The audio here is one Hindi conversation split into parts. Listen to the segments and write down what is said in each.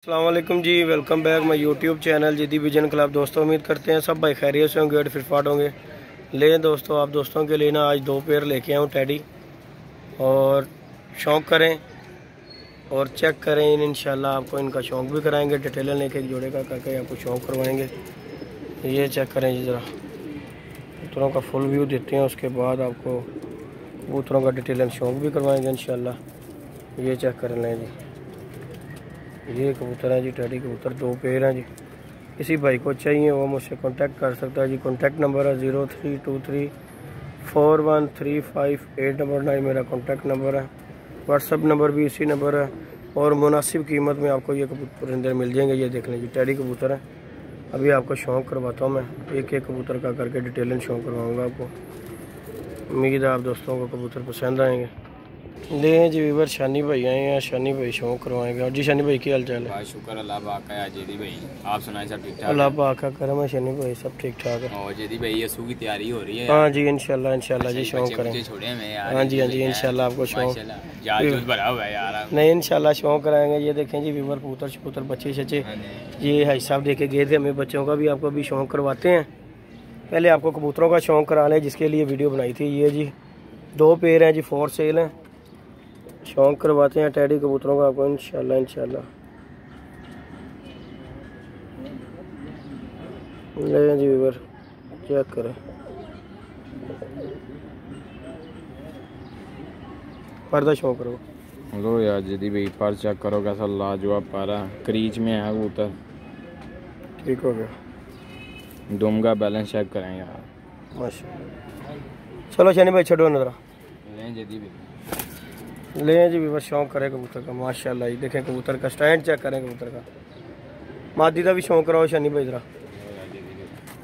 अस्सलाम वालेकुम जी, welcome back my YouTube channel Ziddi vision club. दोस्तों उम्मीद करते हैं सब भाई खैरियत से होंगे और फिटफाट होंगे। ले दोस्तों, आप दोस्तों के लिए ना आज 2 पेयर लेके आऊँ टैडी, और शौक़ करें और चेक करें। इंशाल्लाह आपको इनका शौक़ भी कराएंगे, डिटेल एक एक जोड़े का करके आपको शौक़ करवाएंगे। ये चेक करें जी, ज़रा कबूतरों का फुल व्यू देते हैं, उसके बाद आपको कबूतरों का डिटेल शौक़ भी करवाएंगे इंशाल्लाह। ये चेक कर लें जी, ये कबूतर है जी, टैडी कबूतर 2 पेयर हैं जी। किसी भाई को चाहिए वो मुझसे कांटेक्ट कर सकता है जी। कांटेक्ट नंबर है 03234135 नंबर 9 मेरा कांटेक्ट नंबर है। व्हाट्सअप नंबर भी इसी नंबर है, और मुनासिब कीमत में आपको ये कबूतर अंदर मिल जाएंगे। ये देख लें जी, टैडी कबूतर है। अभी आपको शौक़ करवाता हूँ मैं, एक एक कबूतर का करके डिटेल शौक़ करवाऊँगा आपको। उम्मीद है आप दोस्तों को कबूतर पसंद आएंगे। ले जी वीवर, शानी भाई आए हैं, शानी भाई शौक़ करवाएंगे। और जी शानी भाई क्या हाल चाल है? शुक्र अल्लाह पाक का। जेदी भाई आप सुनाए सब ठीक ठाक? अल्लाह पाक का करम है शानी भाई, सब ठीक ठाक है। और जेदी भाई ये सू की तैयारी हो रही है? हाँ जी इंशाल्लाह इंशाल्लाह जी, शौक़ करेंगे। हाँ जी इंशाल्लाह आपको शौक़ भरा हुआ है यार। नहीं इंशाल्लाह शौक़ कराएंगे। ये देखें जी वीवर, कबूतर शबूतर बच्चे शच्चे ये भाई साहब देखे गए थे हमें, बच्चों का भी आपको भी शौक़ करवाते हैं। पहले आपको कबूतरों का शौक़ करा लें, जिसके लिए वीडियो बनाई थी। ये जी 2 पेयर हैं जी, 4 सेल हैं। शौक़ करवाते हैं टैडी कबूतरों का आपको इंशाल्लाह इंशाल्लाह। ले जी वीवर, चेक करें, पर्दा शौक़ करो। लो यार जेदी भाई पर चेक करो, कैसा लाजवाब पारा क्रीच में है कबूतर। ठीक हो गया, दुम का बैलेंस चेक करें यार, माशाल्लाह। चलो शनि भाई छोड़ो नजरा, लें जेदी भाई ले जी वीवर, शौक़ करें कबूतर का माशाल्लाह। ये देखें कबूतर का स्टैंड चेक करें कबूतर का। मादी का भी शौक़ कराओ शनि भाई ज़रा।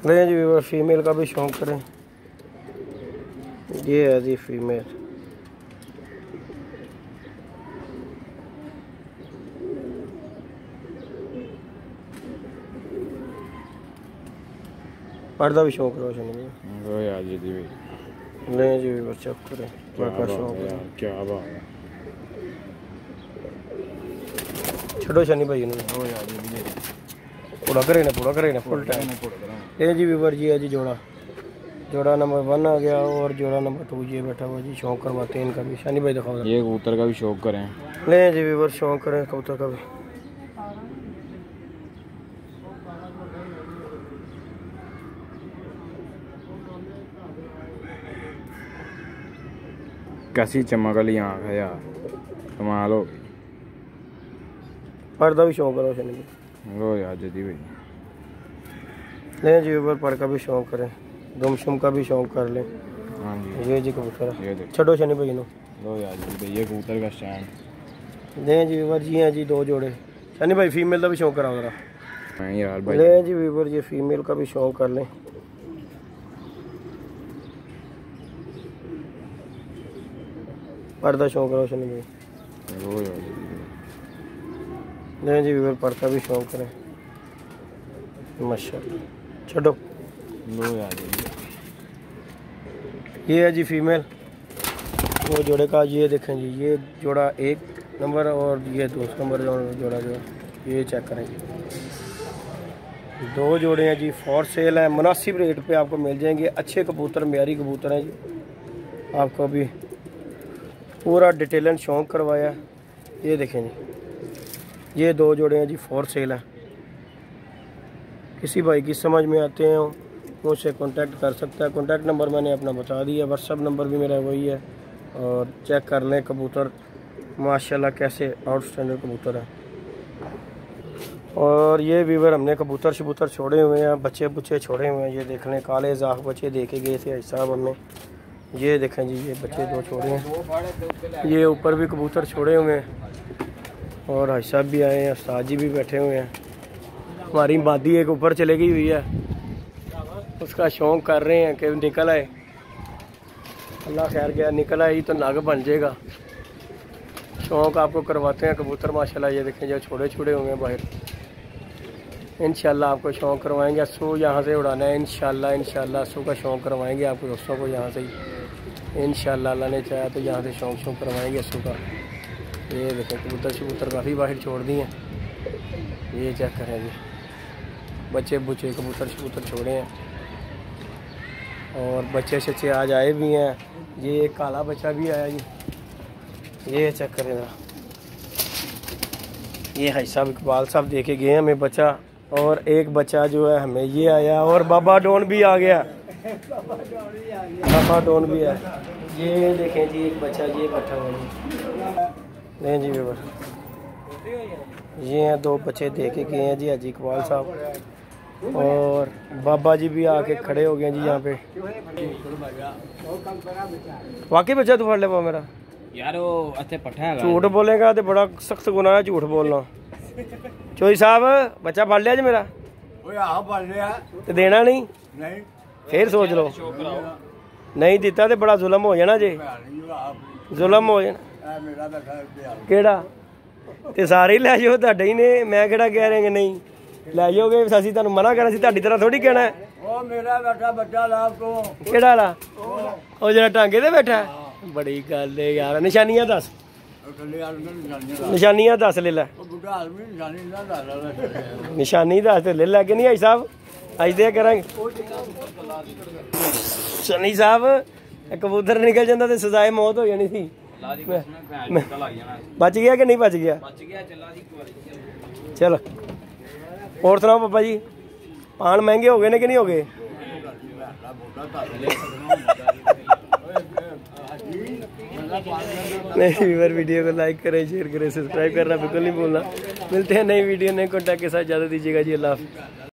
ले जी वीवर, फीमेल का भी शौक़ करें। ये है जी फीमेल, पर्दा भी शौक़ कराओ शनि भाई। लो यार जेदी भाई, ले जी वीवर, चेक करें क्या शौक़ है, क्या बात है। छोड़ो शनि भाई ने पूरा करे ना फुल टाइम। ये जी वीवर जी है जी, जोड़ा नंबर 1 आ गया, और जोड़ा नंबर 2 ये बैठा हुआ जी। शौक़ करवाते हैं इनका भी, शनि भाई दिखाओ। ये कबूतर का भी शौक़ करें। ले जी वीवर, शौक़ करें कबूतर का भी। कैसी चमक वाली आँख है यार, कमाल हो गई। पर्दा भी शौक़ करो शनि भाई। लो यार जेदी भाई, ले जी वीवर, पर का भी शौक़ करें, दुमशुम का भी शौक़ कर लें। हाँ जी ये जी कबूतर है, ये देख। छोड़ो शनि भाई नो। लो यार जेदी भाई, ये कबूतर का स्टैंड। ले जी वीवर जी हैं जी 2 जोड़े। शनि भाई फीमेल का भी शौक़ कराओ जरा। नहीं यार भाई, ले जी वीवर, ये फीमेल का भी शौक़ कर लें। पर्दा शौक़ करो शनि भाई। लो यार जेदी भाई, ले जी वीवर, पर का भी शौक़ करें माशाल्लाह। छोड़ो। लो यार जेदी भाई, ये है जी फीमेल, वो जोड़े का ये देखें जी, ये जोड़ा 1 नंबर और ये 2 नंबर जोड़ा जो ये चेक करें जी। 2 जोड़े हैं जी, 4 सेल है। मुनासिब रेट पे आपको मिल जाएंगे। अच्छे कबूतर, म्यारी कबूतर हैं जी। आपको अभी पूरा डिटेल शौक़ करवाया। ये देखें जी, ये 2 जोड़े हैं जी, 4 सेल है। किसी भाई की समझ में आते हैं मुझसे कांटेक्ट कर सकता है। कांटेक्ट नंबर मैंने अपना बता दिया, व्हाट्सअप नंबर भी मेरा वही है। और चेक कर लें कबूतर माशाल्लाह कैसे आउटस्टैंडर्ड कबूतर है। और ये वीवर, हमने कबूतर शबूतर छोड़े हुए हैं, बच्चे बुच्चे छोड़े हुए हैं। ये देख लें, काले जाख बच्चे देखे गए थे साहब हमें। ये देखें जी, ये बच्चे 2 छोड़े हैं। ये ऊपर भी कबूतर छोड़े हुए हैं, और भाई साहब भी आए हैं, उस्ताद जी भी बैठे हुए हैं। हमारी मादी एक ऊपर चले गई हुई है, उसका शौक़ कर रहे हैं कि निकल आए। अल्लाह खैर गया, निकल आई तो नाग बन जाएगा। शौक़ आपको करवाते हैं कबूतर माशाल्लाह। ये देखें जो छोड़े हुए हैं बाहर, इंशाल्लाह आपको शौक़ करवाएंगे। अस्सू यहाँ से उड़ाना है इंशाल्लाह अस्सू का शौक़ करवाएंगे आपको दोस्तों को यहाँ से ही इंशाल्लाह। अल्लाह ने चाहा तो यहाँ से शौक़ करवाएंगे अस्सू का। ये देखें कबूतर शबूतर काफ़ी बाहर छोड़ दिए हैं। ये चेक करें जी, बच्चे बुच्चे कबूतर शबूतर छोड़े हैं और बच्चे शच्चे आज आए भी हैं। ये एक काला बच्चा भी आया जी, ये चेक करें ज़रा। ये भाई साहब इकबाल साहब दे के गए हमें बच्चा, और एक बच्चा जो है हमें ये आया, और बाबा डॉन भी आ गया, बाबा डॉन भी है। ये देखें जी एक बच्चा ये बैठा हुआ जी, नहीं जी बेबर, ये हैं 2 बच्चे दे के गए हैं जी हाजी इकबाल साहब, और बाबा जी भी आके खड़े हो गए जी यहाँ पे। वाकई बच्चा तू फड़ ले पा मेरा यार वो अच्छे पट्ठा है, झूठ बोलेगा तो बड़ा सख्त गुनाह है झूठ बोलना। चोई साहब बच्चा फड़ लिया जी मेरा, तो देना नहीं, फिर सोच लो, नहीं दिता तो बड़ा जुल्म हो जाना जी, जुल्म हो जाना। केड़ा ते सारे ही लै जाओ, तुहाडे ही ने, मैं केड़ा कह रहा कि नहीं लै जाओगे, असीं तुहानूं मना करना सी, तुहाडी तरह थोड़ी कहना है। केड़ा ला ओ जेड़ा टांगे ते बैठा है, बड़ी गल है यार। निशानियां दस, निशानियां दस ले लै, निशानी दस ले लै कि नहीं आई साहब, अज ते करांगे। सनी साहब कबूतर निकल जाता तो सजाए मौत हो जानी थी। बच गया कि नहीं बच गया? चलो और सुनाओ पापा जी, पान महंगे हो गए ने कि नहीं हो गए? नहीं वीडियो को लाइक करें, शेयर करें, सब्सक्राइब करना बिल्कुल नहीं भूलना। मिलते हैं नई वीडियो नए कॉन्टैक्ट के साथ, ज़्यादा दीजिएगा जी, अल्लाह हाफ़िज़।